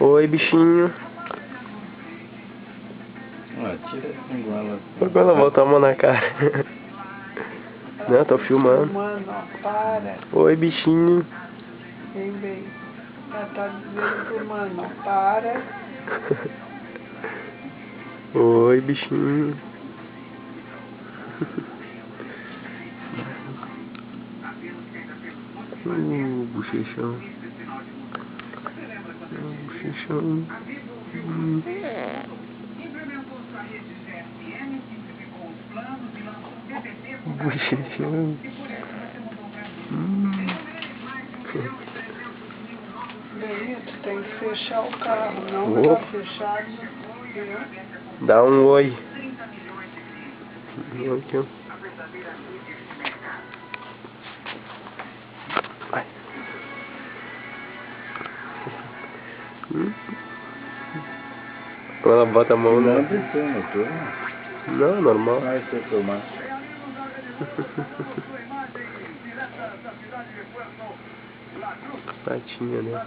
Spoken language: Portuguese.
Oi, bichinho. Tira igual Agora volta a mão na cara. Não, tô filmando. Para. Oi, bichinho. Vem bem. Ela tá dizendo pro mano, para. Oi, bichinho. Bochechão. Bochechão. Bochechão. Benito, tem que fechar o carro, não tá fechado. Viu? Dá um oi. Aqui, ó. Vai. Quando ela bota a mão na... Não, normal. Vai ser filmar. Patinha, né?